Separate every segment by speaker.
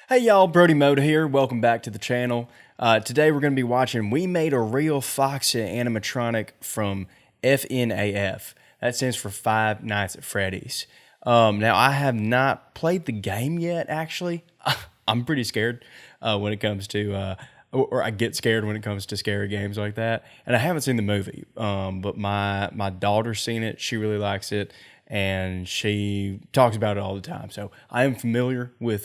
Speaker 1: Hey y'all, Brody Moda here. Welcome back to the channel. Today we're going to be watching We Made a Real FOXY Animatronic from FNAF. That stands for Five Nights at Freddy's. Now I have not played the game yet, actually. I'm pretty scared when it comes to, or I get scared when it comes to scary games like that. And I haven't seen the movie, but my daughter's seen it. She really likes it. And she talks about it all the time. So I am familiar with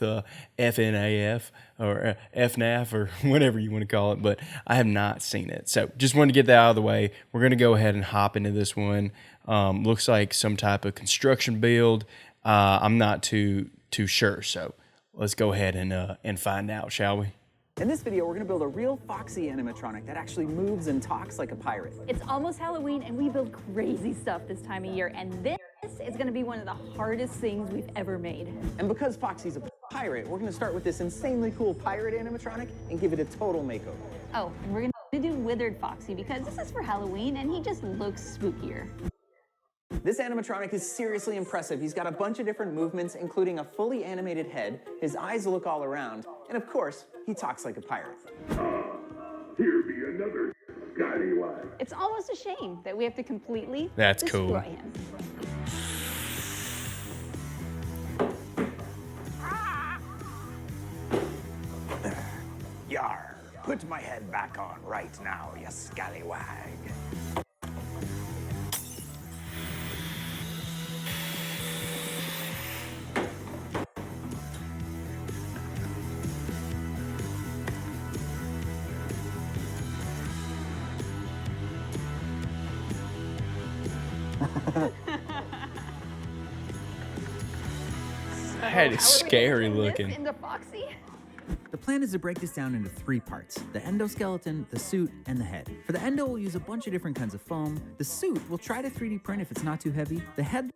Speaker 1: FNAF or FNAF or whatever you want to call it, but I have not seen it. So just wanted to get that out of the way. We're going to go ahead and hop into this one. Looks like some type of construction build. I'm not too sure. So let's go ahead and find out, shall we?
Speaker 2: In this video, we're gonna build a real FOXY animatronic that actually moves and talks like a pirate.
Speaker 3: It's almost Halloween and we build crazy stuff this time of year, and this is gonna be one of the hardest things we've ever made.
Speaker 2: And because FOXY's a pirate, we're gonna start with this insanely cool pirate animatronic and give it a total makeover.
Speaker 3: Oh, and we're gonna do Withered Foxy because this is for Halloween and he just looks spookier.
Speaker 2: This animatronic is seriously impressive. He's got a bunch of different movements, including a fully animated head, his eyes look all around, and of course, he talks like a pirate.
Speaker 4: Here be another scallywag.
Speaker 3: It's almost a shame that we have to completely
Speaker 1: That's
Speaker 3: destroy
Speaker 1: cool.
Speaker 3: him.
Speaker 2: Yar, put my head back on right now, you scallywag.
Speaker 1: That is scary looking.
Speaker 3: Into Foxy?
Speaker 5: The plan is to break this down into 3 parts: the endoskeleton, the suit, and the head. For the endo, we'll use a bunch of different kinds of foam. The suit, we'll try to 3D print if it's not too heavy. The head,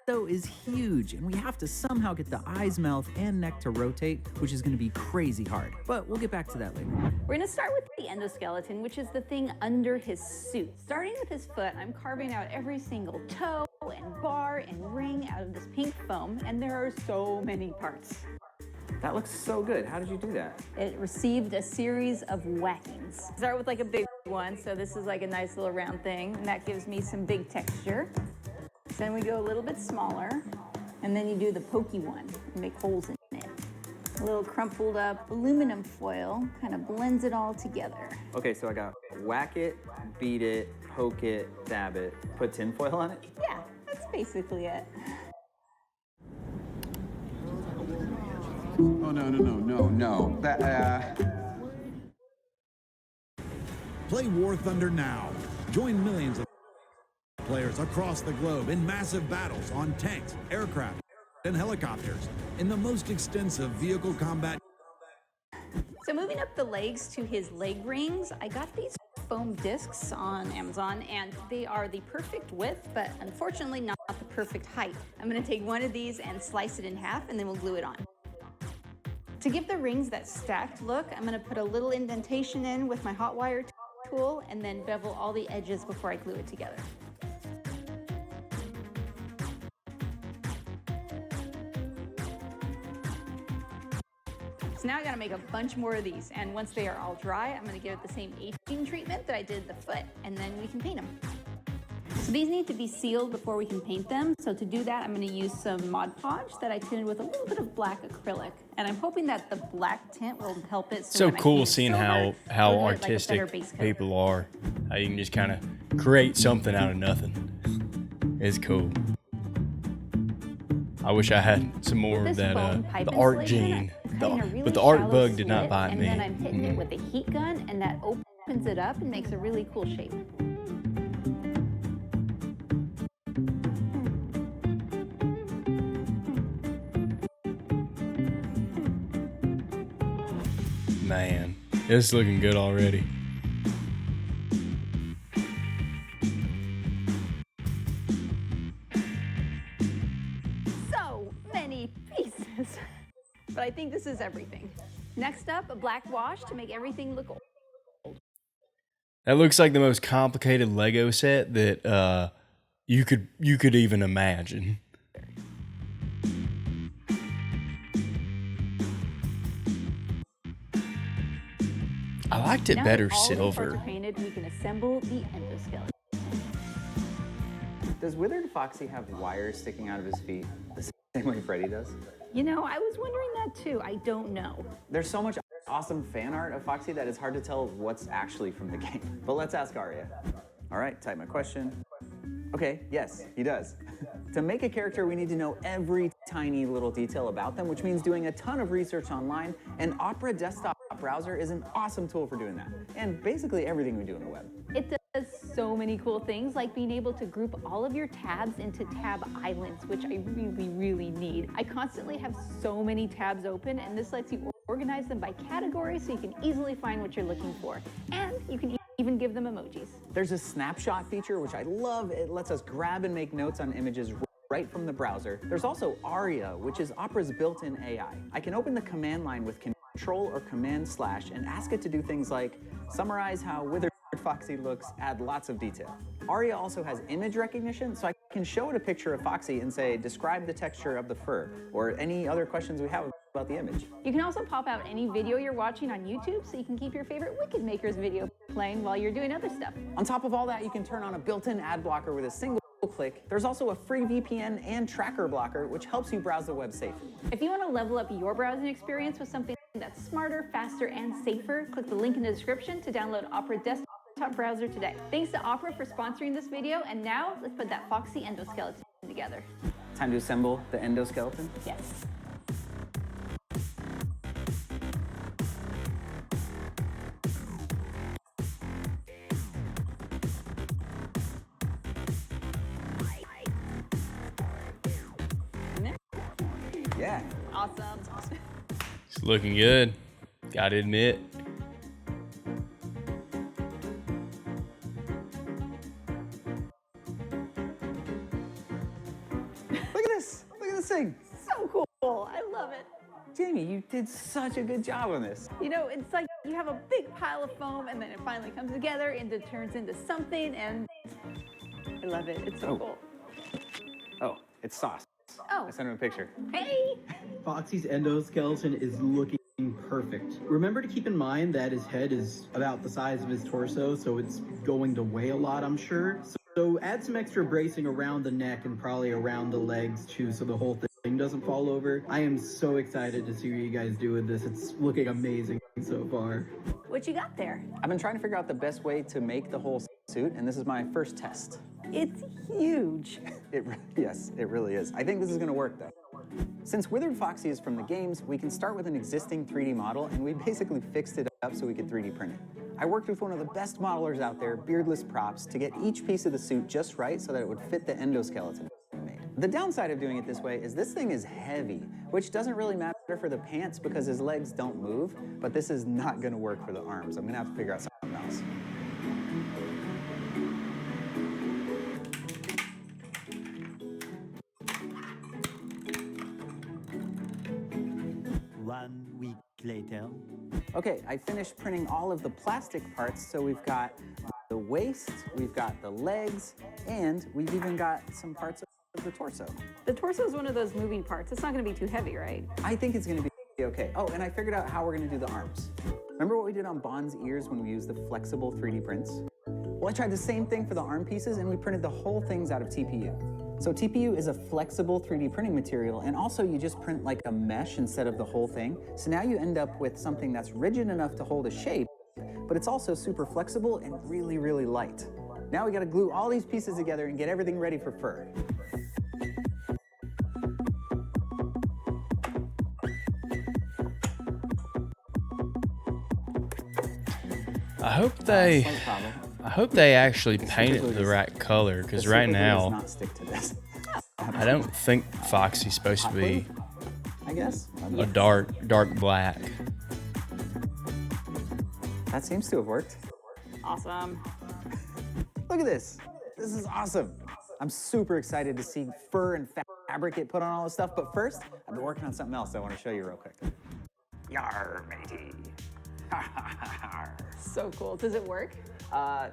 Speaker 5: though, is huge, and we have to somehow get the eyes, mouth, and neck to rotate, which is going to be crazy hard. But we'll get back to that later.
Speaker 3: We're gonna start with the endoskeleton, which is the thing under his suit. Starting with his foot, I'm carving out every single toe and bar and ring out of this pink foam, and there are so many parts.
Speaker 2: That looks so good. How did you do that?
Speaker 3: It received a series of whackings. Start with like a big one, so this is like a nice little round thing, and that gives me some big texture. Then we go a little bit smaller, and then you do the pokey one and make holes in it. A little crumpled up aluminum foil kind of blends it all together.
Speaker 2: Okay, so I got whack it, beat it, poke it, dab it, put tin foil on it?
Speaker 3: Yeah, that's basically it.
Speaker 6: Oh, no.
Speaker 7: Play War Thunder now. Join millions of players across the globe in massive battles on tanks, aircraft, and helicopters in the most extensive vehicle combat.
Speaker 3: So moving up the legs to his leg rings, I got these foam discs on Amazon, and they are the perfect width, but unfortunately not the perfect height. I'm gonna take one of these and slice it in half, and then we'll glue it on. To give the rings that stacked look, I'm gonna put a little indentation in with my hot wire tool and then bevel all the edges before I glue it together. So now I gotta make a bunch more of these, and once they are all dry, I'm gonna give it the same aging treatment that I did the foot, and then we can paint them. So these need to be sealed before we can paint them. So to do that, I'm gonna use some Mod Podge that I tinted with a little bit of black acrylic. And I'm hoping that the black tint will help it.
Speaker 1: So
Speaker 3: when I
Speaker 1: cool
Speaker 3: paint
Speaker 1: seeing
Speaker 3: silver,
Speaker 1: how
Speaker 3: it'll get, like, a better
Speaker 1: artistic
Speaker 3: base coat.
Speaker 1: people are. How you can just kind of create something out of nothing. It's cool. I wish I had some more of
Speaker 3: This
Speaker 1: that
Speaker 3: foam pipe
Speaker 1: the art
Speaker 3: insulation,
Speaker 1: gene.
Speaker 3: I'm cutting a really
Speaker 1: But the art
Speaker 3: shallow
Speaker 1: bug did not
Speaker 3: slit,
Speaker 1: bite
Speaker 3: and
Speaker 1: me.
Speaker 3: then I'm hitting it with a heat gun, and that opens it up and makes a really cool shape.
Speaker 1: Man, it's looking good already.
Speaker 3: So many pieces. But I think this is everything. Next up, a black wash to make everything look old.
Speaker 1: That looks like the most complicated Lego set that you could even imagine. I liked it
Speaker 3: Now
Speaker 1: better
Speaker 3: that all the parts
Speaker 1: silver.
Speaker 3: are painted, we can assemble the endoskeleton.
Speaker 2: Does Withered Foxy have wires sticking out of his feet the same way Freddy does?
Speaker 3: You know, I was wondering that too. I don't know.
Speaker 2: There's so much awesome fan art of Foxy that it's hard to tell what's actually from the game. But let's ask Arya. All right, type my question. Okay, yes, he does. To make a character, we need to know every tiny little detail about them, which means doing a ton of research online, and Opera Desktop Browser is an awesome tool for doing that, and basically everything we do on the web.
Speaker 3: It does so many cool things, like being able to group all of your tabs into tab islands, which I really, really need. I constantly have so many tabs open, and this lets you organize them by category so you can easily find what you're looking for. And you can even give them emojis.
Speaker 2: There's a snapshot feature, which I love. It lets us grab and make notes on images right from the browser. There's also Arya, which is Opera's built-in AI. I can open the command line with Control or Command/ and ask it to do things like summarize how Withered Foxy looks, add lots of detail. Arya also has image recognition, so I can show it a picture of Foxy and say, describe the texture of the fur, or any other questions we have about the image.
Speaker 3: You can also pop out any video you're watching on YouTube so you can keep your favorite Wicked Makers video playing while you're doing other stuff.
Speaker 2: On top of all that, you can turn on a built-in ad blocker with a single click. There's also a free VPN and tracker blocker, which helps you browse the web safely.
Speaker 3: If you want to level up your browsing experience with something that's smarter, faster, and safer, click the link in the description to download Opera Desktop Browser today. Thanks to Opera for sponsoring this video, and now let's put that Foxy endoskeleton together.
Speaker 2: Time to assemble the endoskeleton.
Speaker 3: Yes.
Speaker 2: Yeah.
Speaker 3: Awesome.
Speaker 1: It's looking good. Gotta admit.
Speaker 2: Look at this. Look at this thing.
Speaker 3: So cool. I love it.
Speaker 2: Jamie, you did such a good job on this.
Speaker 3: You know, it's like you have a big pile of foam and then it finally comes together and it turns into something, and I love it. It's so cool.
Speaker 2: Oh, it's sauce.
Speaker 3: Oh.
Speaker 2: I sent him a picture.
Speaker 3: Hey!
Speaker 8: Foxy's endoskeleton is looking perfect. Remember to keep in mind that his head is about the size of his torso, so it's going to weigh a lot, I'm sure. So add some extra bracing around the neck and probably around the legs too, so the whole thing doesn't fall over. I am so excited to see what you guys do with this. It's looking amazing so far.
Speaker 3: What you got there?
Speaker 2: I've been trying to figure out the best way to make the whole suit, and this is my first test.
Speaker 3: It's huge.
Speaker 2: Yes, it really is. I think this is gonna work though. Since Withered Foxy is from the games, we can start with an existing 3D model, and we basically fixed it up so we could 3D print it. I worked with one of the best modelers out there, Beardless Props, to get each piece of the suit just right so that it would fit the endoskeleton we made. The downside of doing it this way is this thing is heavy, which doesn't really matter for the pants because his legs don't move, but this is not gonna work for the arms. I'm gonna have to figure out something else.
Speaker 9: One week later.
Speaker 2: Okay, I finished printing all of the plastic parts, so we've got the waist, we've got the legs, and we've even got some parts of the torso.
Speaker 3: The torso is one of those moving parts. It's not going to be too heavy, right?
Speaker 2: I think it's gonna be okay. Oh, and I figured out how we're gonna do the arms. Remember what we did on Bond's ears when we used the flexible 3D prints? Well, I tried the same thing for the arm pieces, and we printed the whole things out of TPU. So TPU is a flexible 3D printing material, and also you just print like a mesh instead of the whole thing. So now you end up with something that's rigid enough to hold a shape, but it's also super flexible and really, really light. Now we gotta glue all these pieces together and get everything ready for fur.
Speaker 1: I hope they actually painted the right color, because right now
Speaker 2: Not stick to this.
Speaker 1: I don't think Foxy's supposed to be
Speaker 2: I guess.
Speaker 1: a dark black.
Speaker 2: That seems to have worked.
Speaker 3: Awesome.
Speaker 2: Look at this. This is awesome. I'm super excited to see fur and fabric get put on all this stuff, but first, I've been working on something else I want to show you real quick. Yar, matey.
Speaker 3: So cool. Does it work?
Speaker 2: No.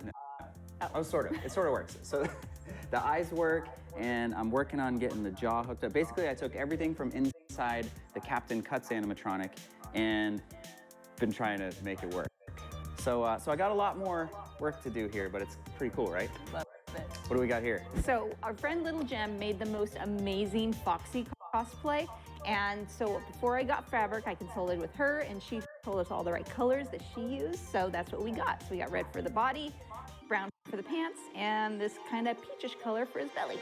Speaker 2: Oh, sort of. It sort of works. So the eyes work, and I'm working on getting the jaw hooked up. Basically, I took everything from inside the Captain Cuts animatronic and been trying to make it work. So I got a lot more work to do here, but it's pretty cool, right?
Speaker 3: Love it.
Speaker 2: What do we got here?
Speaker 3: So our friend Little Gem made the most amazing Foxy cosplay. And so before I got fabric, I consulted with her and she told us all the right colors that she used. So that's what we got. So we got red for the body, brown for the pants, and this kind of peachish color for his belly.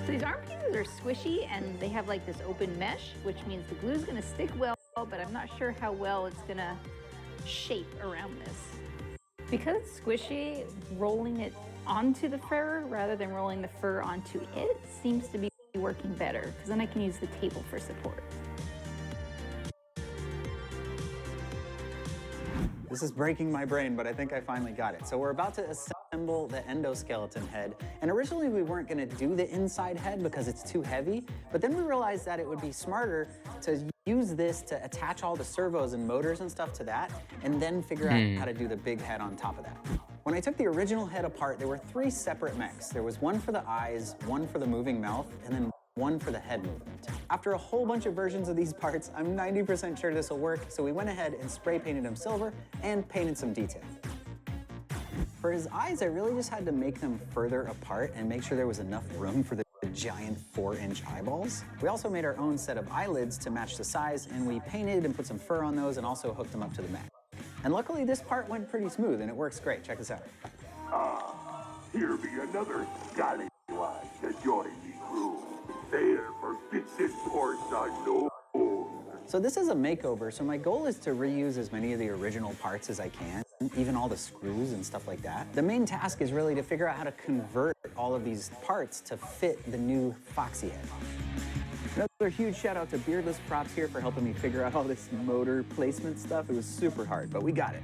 Speaker 3: So these arm pieces are squishy and they have like this open mesh, which means the glue is gonna stick well, but I'm not sure how well it's gonna shape around this. Because it's squishy, rolling it onto the fur rather than rolling the fur onto it seems to be working better, because then I can use the table for support.
Speaker 2: This is breaking my brain, but I think I finally got it. So we're about to assemble the endoskeleton head. And originally we weren't gonna do the inside head because it's too heavy, but then we realized that it would be smarter to use this to attach all the servos and motors and stuff to that, and then figure out how to do the big head on top of that. When I took the original head apart, there were 3 separate mechs. There was one for the eyes, one for the moving mouth, and then one for the head movement. After a whole bunch of versions of these parts, I'm 90% sure this will work, so we went ahead and spray painted them silver and painted some detail. For his eyes, I really just had to make them further apart and make sure there was enough room for the giant 4-inch eyeballs. We also made our own set of eyelids to match the size, and we painted and put some fur on those and also hooked them up to the mech. And luckily this part went pretty smooth and it works great. Check this out.
Speaker 4: Here be another scallywag to join the crew. There for fixing ports unknown.
Speaker 2: So this is a makeover, so my goal is to reuse as many of the original parts as I can, even all the screws and stuff like that. The main task is really to figure out how to convert all of these parts to fit the new Foxy head. Another huge shout out to Beardless Props here for helping me figure out all this motor placement stuff. It was super hard, but we got it.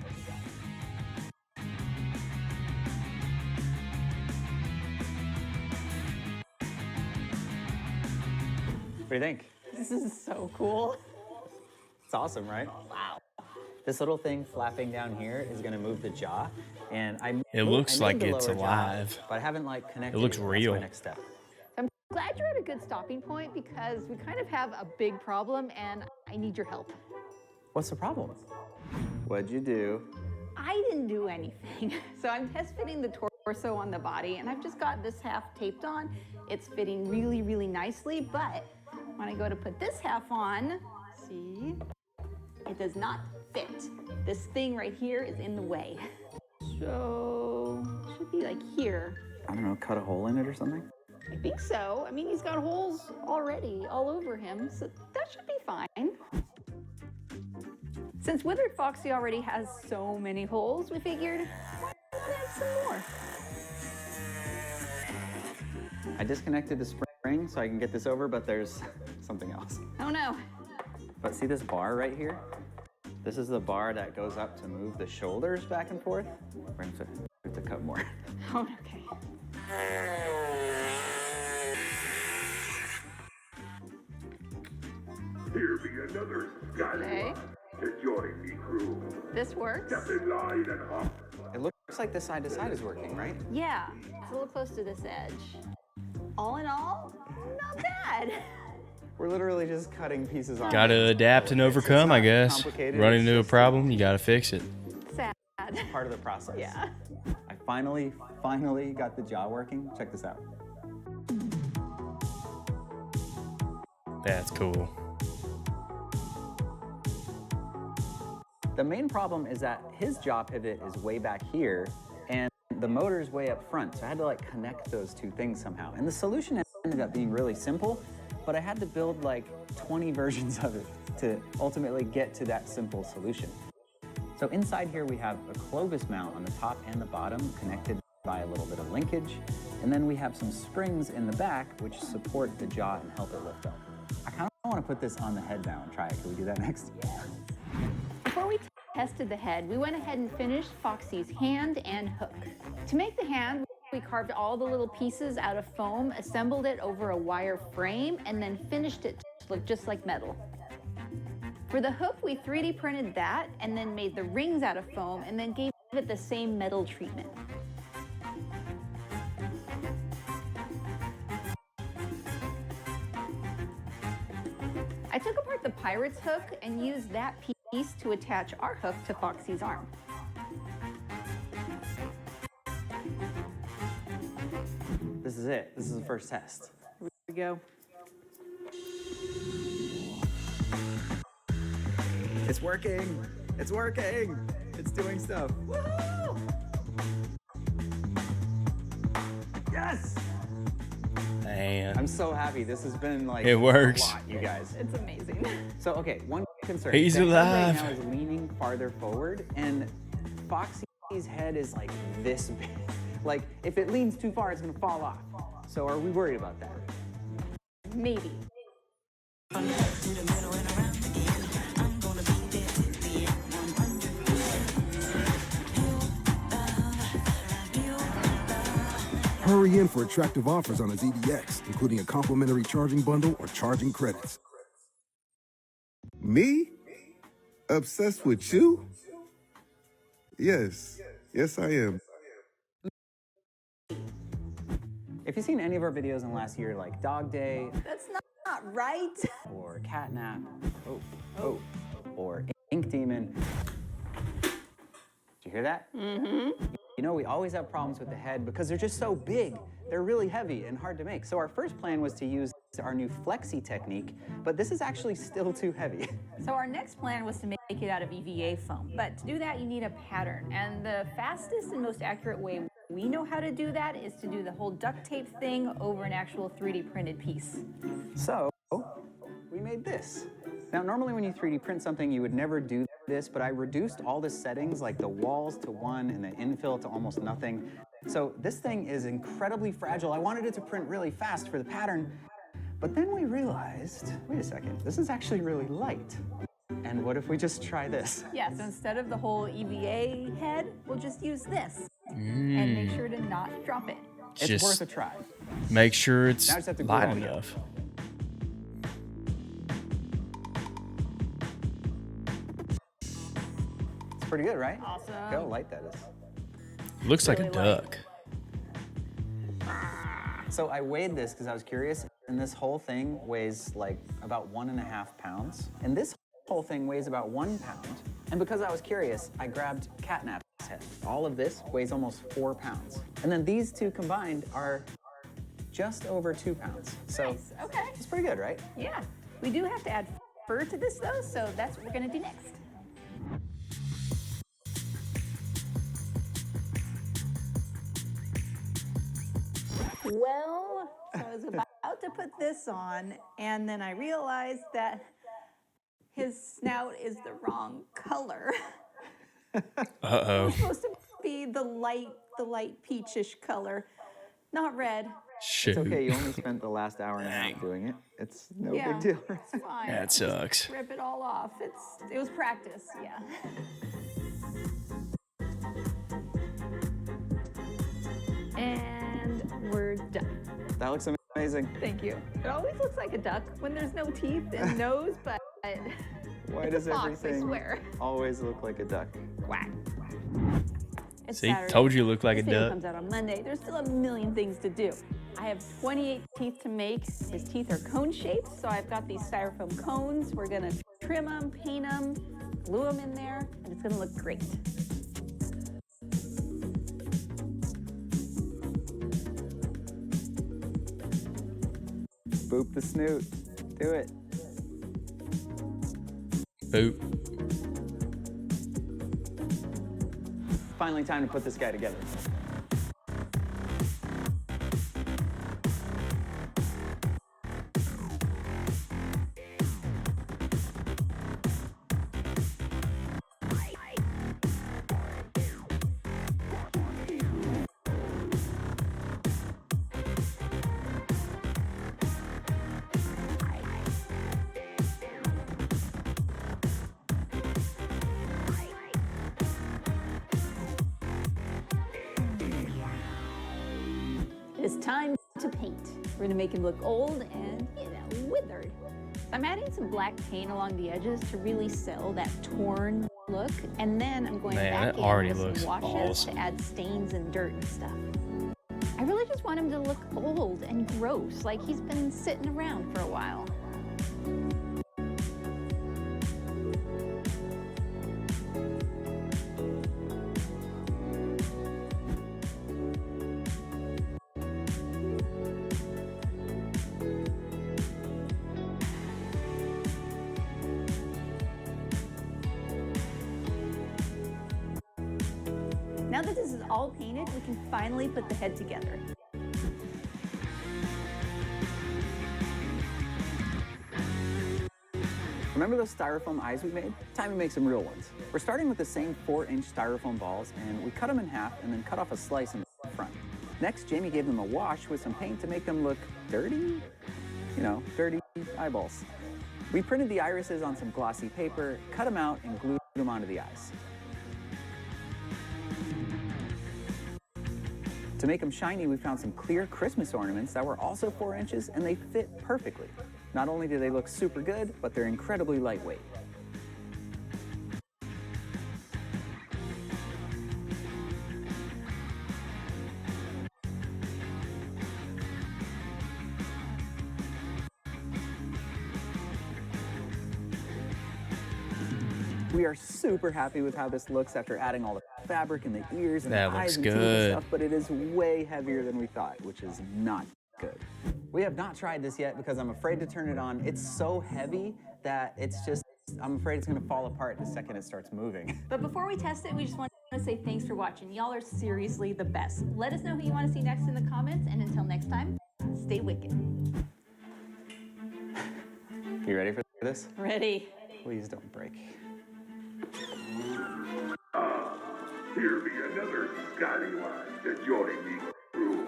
Speaker 2: What do you think?
Speaker 3: This is so cool.
Speaker 2: It's awesome, right?
Speaker 3: Wow.
Speaker 2: This little thing flapping down here is gonna move the jaw, and
Speaker 1: It looks like
Speaker 2: the
Speaker 1: it's
Speaker 2: lower jaw,
Speaker 1: alive.
Speaker 2: but I haven't like connected.
Speaker 1: It looks
Speaker 2: That's
Speaker 1: real.
Speaker 2: my next step.
Speaker 3: I'm glad you're at a good stopping point because we kind of have a big problem and I need your help.
Speaker 2: What's the problem? What'd you do?
Speaker 3: I didn't do anything. So I'm test fitting the torso on the body and I've just got this half taped on. It's fitting really, really nicely, but when I go to put this half on, see, it does not fit. This thing right here is in the way. So, it should be like here.
Speaker 2: I don't know, cut a hole in it or something?
Speaker 3: I think so. I mean, he's got holes already all over him, so that should be fine. Since Withered Foxy already has so many holes, we figured, why not add some more?
Speaker 2: I disconnected the spring so I can get this over, but there's something else.
Speaker 3: Oh no.
Speaker 2: But see this bar right here? This is the bar that goes up to move the shoulders back and forth. We're gonna have to cut more.
Speaker 3: Oh, okay.
Speaker 4: Here be another scallywag to join the crew.
Speaker 3: This works.
Speaker 4: Step in line and hop.
Speaker 2: It looks like the side to side is working, right?
Speaker 3: Yeah, it's a little close to this edge. All in all, not bad.
Speaker 2: We're literally just cutting pieces off.
Speaker 1: Gotta adapt and overcome, I guess.
Speaker 2: complicated,
Speaker 1: Run
Speaker 2: it's
Speaker 1: into a
Speaker 2: just-
Speaker 1: problem, you gotta fix it.
Speaker 3: Sad.
Speaker 2: Part of the process.
Speaker 3: Yeah.
Speaker 2: I finally got the jaw working. Check this out.
Speaker 1: That's cool.
Speaker 2: The main problem is that his jaw pivot is way back here and the motor is way up front. So I had to like connect those two things somehow. And the solution ended up being really simple, but I had to build like 20 versions of it to ultimately get to that simple solution. So inside here we have a Clovis mount on the top and the bottom connected by a little bit of linkage. And then we have some springs in the back which support the jaw and help it lift up. I kind of want to put this on the head now and try it. Can we do that next?
Speaker 3: Before we tested the head, we went ahead and finished Foxy's hand and hook. To make the hand, we carved all the little pieces out of foam, assembled it over a wire frame, and then finished it to look just like metal. For the hook, we 3D printed that and then made the rings out of foam and then gave it the same metal treatment. I took apart the pirate's hook and used that piece to attach our hook to Foxy's arm.
Speaker 2: This is it. This is the first test.
Speaker 3: Here we go.
Speaker 2: It's working. It's working. It's doing stuff. Woohoo! Yes!
Speaker 1: Man,
Speaker 2: I'm so happy. This has been like
Speaker 1: it works.
Speaker 2: a lot, you guys.
Speaker 3: It's amazing.
Speaker 2: So, okay, one concern.
Speaker 1: He's
Speaker 2: The head
Speaker 1: alive.
Speaker 2: right now is leaning farther forward, and Foxy's head is like this big. Like, if it leans too far, it's gonna fall off. So are we worried about that?
Speaker 3: Maybe.
Speaker 10: Hurry in for attractive offers on a ZDX, including a complimentary charging bundle or charging credits.
Speaker 11: Me? Obsessed with you? Yes. Yes, I am.
Speaker 2: If you've seen any of our videos in the last year, like Dog Day,
Speaker 3: That's not right.
Speaker 2: or Catnap, or Ink Demon. Did you hear that?
Speaker 3: Mm-hmm.
Speaker 2: You know, we always have problems with the head because they're just so big. They're really heavy and hard to make. So our first plan was to use our new FOXY technique, but this is actually still too heavy.
Speaker 3: So our next plan was to make it out of EVA foam. But to do that, you need a pattern. And the fastest and most accurate way we know how to do that is to do the whole duct tape thing over an actual 3D printed piece.
Speaker 2: So we made this. Now, normally when you 3D print something, you would never do this, but I reduced all the settings, like the walls to 1 and the infill to almost nothing. So this thing is incredibly fragile. I wanted it to print really fast for the pattern, but then we realized, wait a second, this is actually really light. And what if we just try this?
Speaker 3: Yes, instead of the whole EVA head, we'll just use this. And make sure to not drop it.
Speaker 2: It's
Speaker 1: Just
Speaker 2: worth a try.
Speaker 1: make sure it's
Speaker 2: Now I just have to glue it
Speaker 1: light
Speaker 2: all together.
Speaker 1: enough.
Speaker 2: It's pretty good, right?
Speaker 3: Awesome.
Speaker 2: Look how light that is.
Speaker 1: Looks like a
Speaker 3: Really light.
Speaker 1: duck.
Speaker 2: So I weighed this because I was curious, and this whole thing weighs like about 1.5 pounds. And this whole thing weighs about 1 pound. And because I was curious, I grabbed Catnap's head. All of this weighs almost 4 pounds. And then these two combined are just over 2 pounds. So
Speaker 3: Nice. Okay.
Speaker 2: it's pretty good, right?
Speaker 3: Yeah. We do have to add fur to this though, so that's what we're gonna do next. Well, so I was about to put this on, and then I realized that his snout is the wrong color.
Speaker 1: Uh-oh.
Speaker 3: It's supposed to be the light peachish color, not red.
Speaker 1: Shoot.
Speaker 2: It's okay, you only spent the last hour and a half doing it. It's no
Speaker 3: Yeah,
Speaker 2: big deal.
Speaker 3: it's fine.
Speaker 1: That sucks.
Speaker 3: Rip it all off. It was practice, yeah. And we're done.
Speaker 2: That looks amazing.
Speaker 3: Thank you. It always looks like a duck when there's no teeth and nose, but
Speaker 2: Why
Speaker 3: it's
Speaker 2: does
Speaker 3: a fox, I
Speaker 2: everything
Speaker 3: swear.
Speaker 2: always look like a duck?
Speaker 3: Quack. It's
Speaker 1: See,
Speaker 3: Saturday.
Speaker 1: told you it looked like a
Speaker 3: This video
Speaker 1: duck.
Speaker 3: comes out on Monday. There's still a million things to do. I have 28 teeth to make. His teeth are cone shaped, so I've got these styrofoam cones. We're gonna trim them, paint them, glue them in there, and it's gonna look great.
Speaker 2: Boop the snoot. Do it.
Speaker 1: Boop.
Speaker 2: Finally time to put this guy together.
Speaker 3: It's time to paint. We're gonna make him look old and, withered. I'm adding some black paint along the edges to really sell that torn look, and then I'm going back in with some washes to add stains and dirt and stuff. I really just want him to look old and gross, like he's been sitting around for a while. Now that this is all painted, we can finally put the head together.
Speaker 2: Remember those styrofoam eyes we made? Time to make some real ones. We're starting with the same 4-inch styrofoam balls, and we cut them in half and then cut off a slice in the front. Next, Jamie gave them a wash with some paint to make them look dirty. You know, dirty eyeballs. We printed the irises on some glossy paper, cut them out, and glued them onto the eyes. To make them shiny, we found some clear Christmas ornaments that were also 4 inches, and they fit perfectly. Not only do they look super good, but they're incredibly lightweight. We are super happy with how this looks after adding all the fabric and the ears and the eyes and teeth and stuff, but it is way heavier than we thought, which is not good. We have not tried this yet because I'm afraid to turn it on. It's so heavy that it's just, I'm afraid it's gonna fall apart the second it starts moving.
Speaker 3: But before we test it, we just want to say thanks for watching. Y'all are seriously the best. Let us know who you want to see next in the comments, and until next time, stay wicked.
Speaker 2: You ready for this?
Speaker 3: Ready.
Speaker 2: Please don't break.
Speaker 4: Here be another scallywag to join me crew.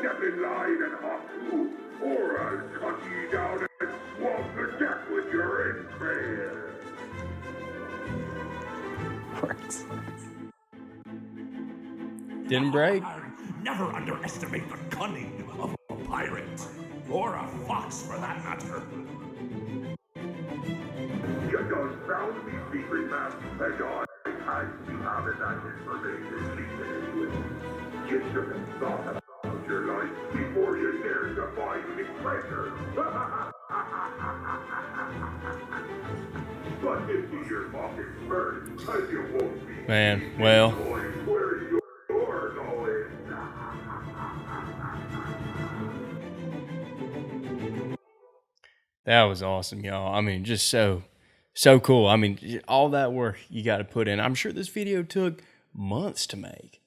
Speaker 4: Step in line and hop through, or I'll cut ye down and swamp the deck with your entrails.
Speaker 2: Works.
Speaker 1: Didn't break.
Speaker 4: Never underestimate the cunning of a pirate, or a fox for that matter. You done found me secret map, and I be having that information leaked anyway. You should have thought about your life before you dared to find me treasure. But into your pockets first, as you won't be.
Speaker 1: Man, well.
Speaker 4: Where you're going.
Speaker 1: That was awesome, y'all. I mean, just so cool. I mean, all that work you got to put in. I'm sure this video took months to make.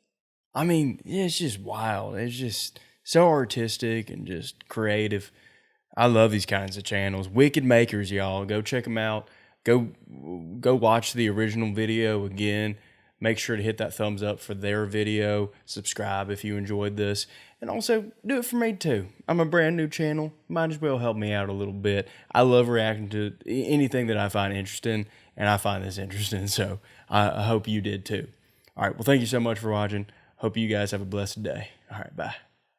Speaker 1: I mean, yeah, it's just wild. It's just so artistic and just creative. I love these kinds of channels. Wicked Makers, y'all. Go check them out. Go watch the original video again. Make sure to hit that thumbs up for their video. Subscribe if you enjoyed this. And also, do it for me too. I'm a brand new channel. Might as well help me out a little bit. I love reacting to anything that I find interesting, and I find this interesting, so I hope you did too. All right, well, thank you so much for watching. Hope you guys have a blessed day. All right, bye.